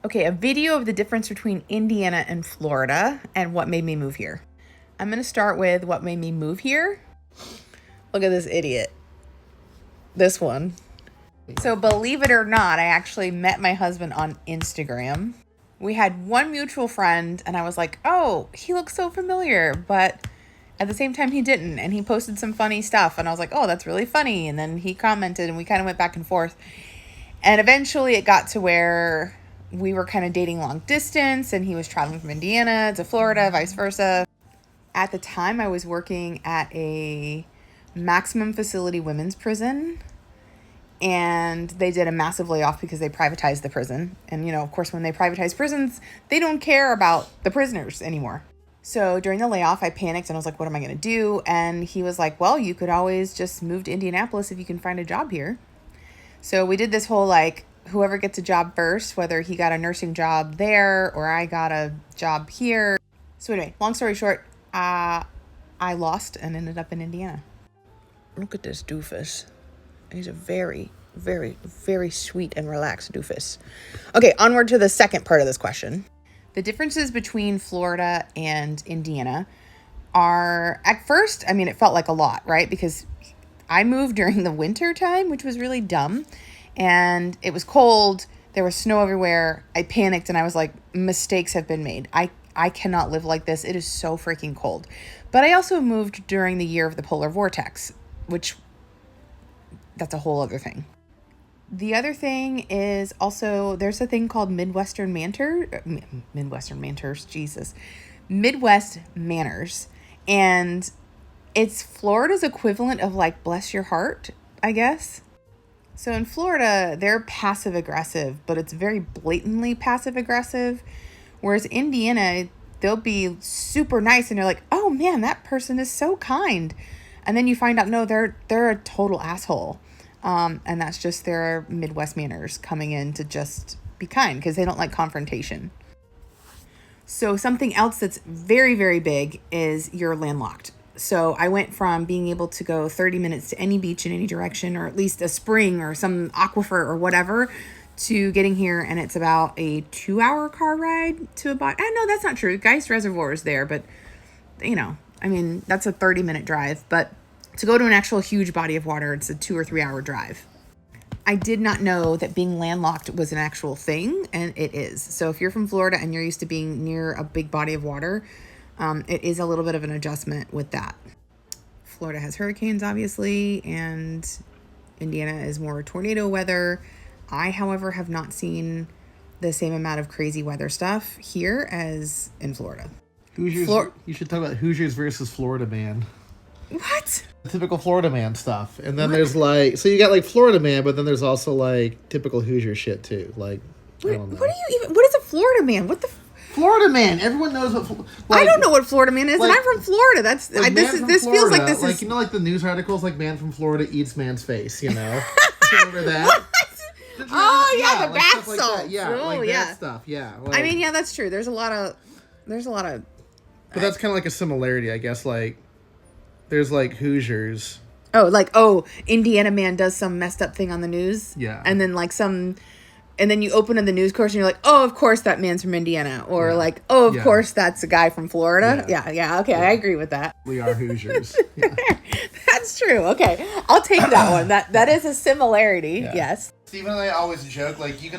Okay, a video of the difference between Indiana and Florida and what made me move here. I'm going to start with what made me move here. Look at this idiot. This one. So believe it or not, I actually met my husband on Instagram. We had one mutual friend and I was like, oh, he looks so familiar. But at the same time, he didn't. And he posted some funny stuff. And I was like, oh, that's really funny. And then he commented and we kind of went back and forth. And eventually it got to where we were kind of dating long distance and he was traveling from Indiana to Florida, vice versa. At the time, I was working at a maximum facility women's prison and they did a massive layoff because they privatized the prison. And, you know, of course, when they privatize prisons, they don't care about the prisoners anymore. So during the layoff, I panicked and I was like, what am I going to do? And he was like, well, you could always just move to Indianapolis if you can find a job here. So we did this whole, like, whoever gets a job first, whether he got a nursing job there or I got a job here. So anyway, long story short, I lost and ended up in Indiana. Look at this doofus. He's a very, very, very sweet and relaxed doofus. Okay, onward to the second part of this question. The differences between Florida and Indiana are, at first, I mean, it felt like a lot, right? Because I moved during the winter time, which was really dumb. And it was cold. There was snow everywhere. I panicked and I was like, mistakes have been made. I cannot live like this. It is so freaking cold. But I also moved during the year of the polar vortex, which that's a whole other thing. The other thing is also there's a thing called Midwest manners. And it's Florida's equivalent of like bless your heart, I guess. So in Florida, they're passive aggressive, but it's very blatantly passive aggressive. Whereas Indiana, they'll be super nice and you're like, oh man, that person is so kind. And then you find out, no, they're a total asshole. And that's just their Midwest manners coming in to just be kind because they don't like confrontation. So something else that's very, very big is you're landlocked. So I went from being able to go 30 minutes to any beach in any direction, or at least a spring or some aquifer or whatever, to getting here. And it's about a 2-hour car ride to about, no, that's not true. Geist Reservoir is there, but you know, I mean, that's a 30-minute drive, but to go to an actual huge body of water, it's a 2 or 3 hour drive. I did not know that being landlocked was an actual thing, and it is. So if you're from Florida and you're used to being near a big body of water, it is a little bit of an adjustment with that. Florida has hurricanes, obviously, and Indiana is more tornado weather. I, however, have not seen the same amount of crazy weather stuff here as in Florida. Hoosiers. You should talk about Hoosiers versus Florida Man. What? Typical Florida Man stuff. And then there's like, so you got like Florida Man, but then there's also like typical Hoosier shit too. Like, I don't know. What is a Florida Man? What the Florida Man. Everyone knows what. I don't know what Florida Man is, and I'm from Florida. This feels like this is you know, like the news articles, like man from Florida eats man's face. You know, remember that? What? Oh yeah, the like bath like salts. that. Yeah, like that stuff. Yeah. Like, I mean, yeah, that's true. There's a lot of. But that's kind of like a similarity, I guess. Like, there's like Hoosiers. Indiana man does some messed up thing on the news. Yeah. And then and then you open in the news course and you're like, oh, of course that man's from Indiana. Or of course that's a guy from Florida. Yeah. Okay, I agree with that. We are Hoosiers. Yeah. That's true. Okay. I'll take that one. That is a similarity. Yeah. Yes. Stephen and I always joke, like, you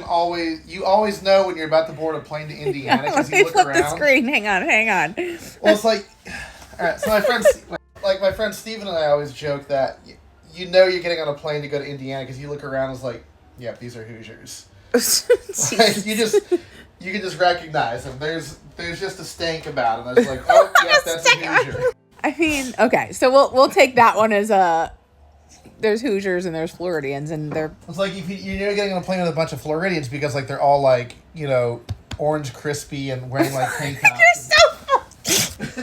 always know when you're about to board a plane to Indiana because you look around. Flip the screen. Hang on. Well, it's like, all right, so my friend Stephen and I always joke that you know you're getting on a plane to go to Indiana because you look around and it's like, yep, these are Hoosiers. Like, you can just recognize them. There's just a stank about them. It's like, oh, yeah, that's a Hoosier. I mean, okay, so we'll take that one as there's Hoosiers and there's Floridians, and they're. It's like if you're getting on a plane with a bunch of Floridians because like they're all like, you know, orange crispy and wearing like tank tops. You're so funny.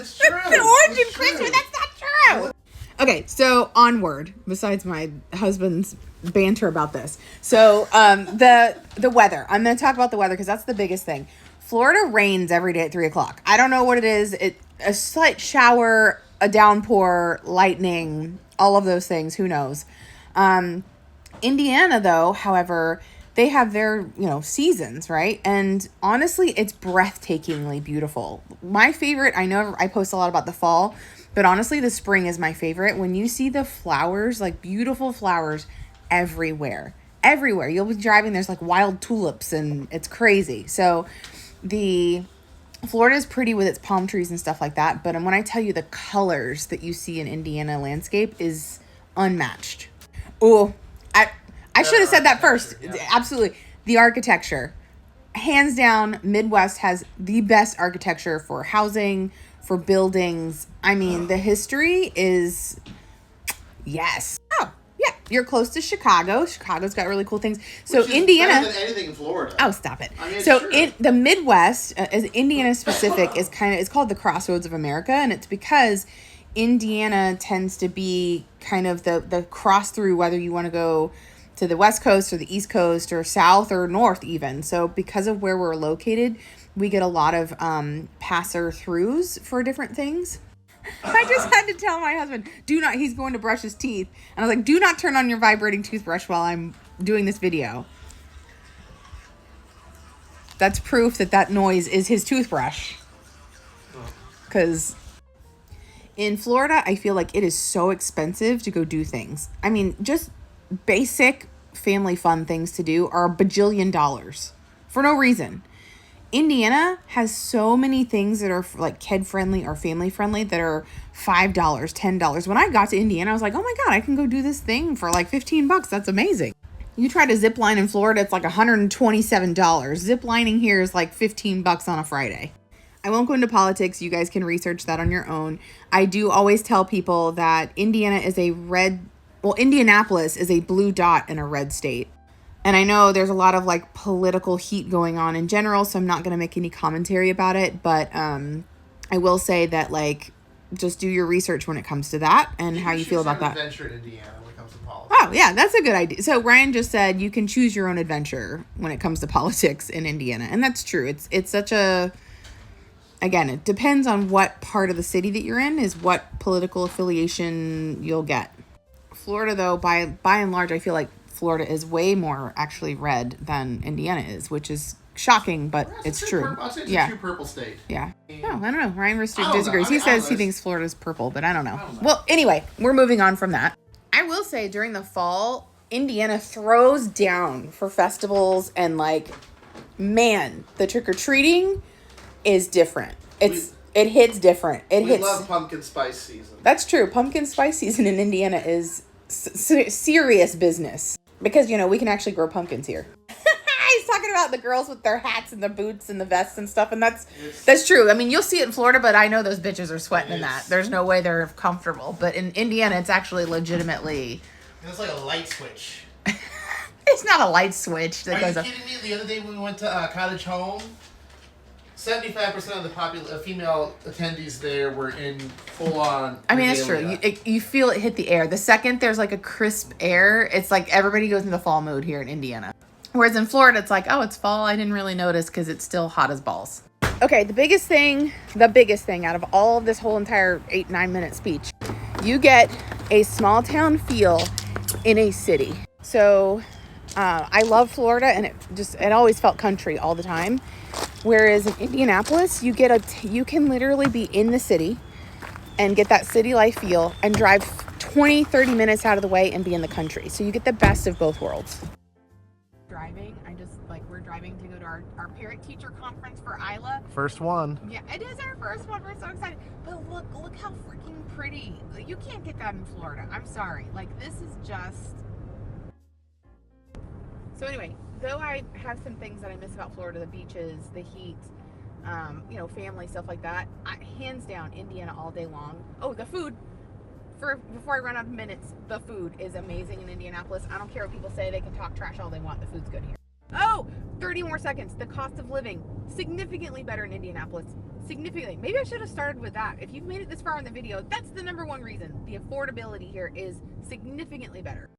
It's true. Orange and crispy. That's not true. Okay, so onward. Besides my husband's banter about this, so the weather. I'm going to talk about the weather because that's the biggest thing. Florida rains every day at 3:00. I don't know what it is. A slight shower, a downpour, lightning, all of those things. Who knows? Indiana, though, however, they have their, you know, seasons, right? And honestly, it's breathtakingly beautiful. My favorite, I know I post a lot about the fall, but honestly, the spring is my favorite. When you see the flowers, like beautiful flowers everywhere. Everywhere. You'll be driving, there's like wild tulips and it's crazy. So the Florida is pretty with its palm trees and stuff like that, but when I tell you the colors that you see in Indiana landscape is unmatched. Oh, I should have said that first. Yeah. Absolutely. The architecture. Hands down, Midwest has the best architecture for housing, for buildings. I mean, the history is, yes. Oh, yeah. You're close to Chicago. Chicago's got really cool things. So Which is Indiana. better than anything in Florida. Oh, stop it. I mean, So true. in the Midwest, as Indiana specific, is it's called the crossroads of America, and it's because Indiana tends to be kind of the cross through whether you want to go to the West Coast or the East Coast or South or North even. So because of where we're located, we get a lot of passer throughs for different things. I just had to tell my husband, he's going to brush his teeth. And I was like, do not turn on your vibrating toothbrush while I'm doing this video. That's proof that noise is his toothbrush. Because in Florida, I feel like it is so expensive to go do things. I mean, just basic family fun things to do are $1 bajillion for no reason. Indiana has so many things that are like kid friendly or family friendly that are $5, $10. When I got to Indiana, I was like, oh my God, I can go do this thing for like $15. That's amazing. You try to zip line in Florida, it's like $127. Zip lining here is like $15 on a Friday. I won't go into politics. You guys can research that on your own. I do always tell people that Indianapolis is a blue dot in a red state. And I know there's a lot of like political heat going on in general, so I'm not going to make any commentary about it. But I will say that like just do your research when it comes to that and how you feel about that. Adventure in Indiana when it comes to politics. Oh yeah, that's a good idea. So Ryan just said you can choose your own adventure when it comes to politics in Indiana, and that's true. It's such a, again, it depends on what part of the city that you're in is what political affiliation you'll get. Florida though, by and large, I feel like Florida is way more actually red than Indiana is, which is shocking, but it's true. I'll say it's Yeah. a true purple state. Yeah. No, I don't know. Ryan I don't disagrees. know. He says he know. thinks Florida's purple, but I don't know. I don't know. Well, anyway, we're moving on from that. I will say during the fall, Indiana throws down for festivals and like, man, the trick-or-treating is different. It hits different. We love pumpkin spice season. That's true. Pumpkin spice season in Indiana is serious business. Because, you know, we can actually grow pumpkins here. He's talking about the girls with their hats and the boots and the vests and stuff, and that's true. I mean, you'll see it in Florida, but I know those bitches are sweating in that. There's no way they're comfortable. But in Indiana, it's actually legitimately... It's like a light switch. It's not a light switch that Are goes you up. kidding me? The other day when we went to Cottage Home, 75% of the female attendees there were in full-on I mean, it's true. You feel it hit the air. The second there's like a crisp air, it's like everybody goes into fall mode here in Indiana. Whereas in Florida, it's like, oh, it's fall. I didn't really notice because it's still hot as balls. Okay, the biggest thing out of all of this whole entire 8-9 minute speech, you get a small town feel in a city. So I love Florida, and it always felt country all the time. Whereas in Indianapolis, you can literally be in the city and get that city life feel and drive 20-30 minutes out of the way and be in the country. So you get the best of both worlds. Driving, we're driving to go to our parent teacher conference for Isla. First one. Yeah, it is our first one. We're so excited. But look how freaking pretty. You can't get that in Florida. I'm sorry. Like, this is just... So anyway, though I have some things that I miss about Florida, the beaches, the heat, family, stuff like that, hands down, Indiana all day long. Oh, the food. Before I run out of minutes, the food is amazing in Indianapolis. I don't care what people say. They can talk trash all they want. The food's good here. Oh, 30 more seconds. The cost of living, significantly better in Indianapolis. Significantly. Maybe I should have started with that. If you've made it this far in the video, that's the number one reason. The affordability here is significantly better.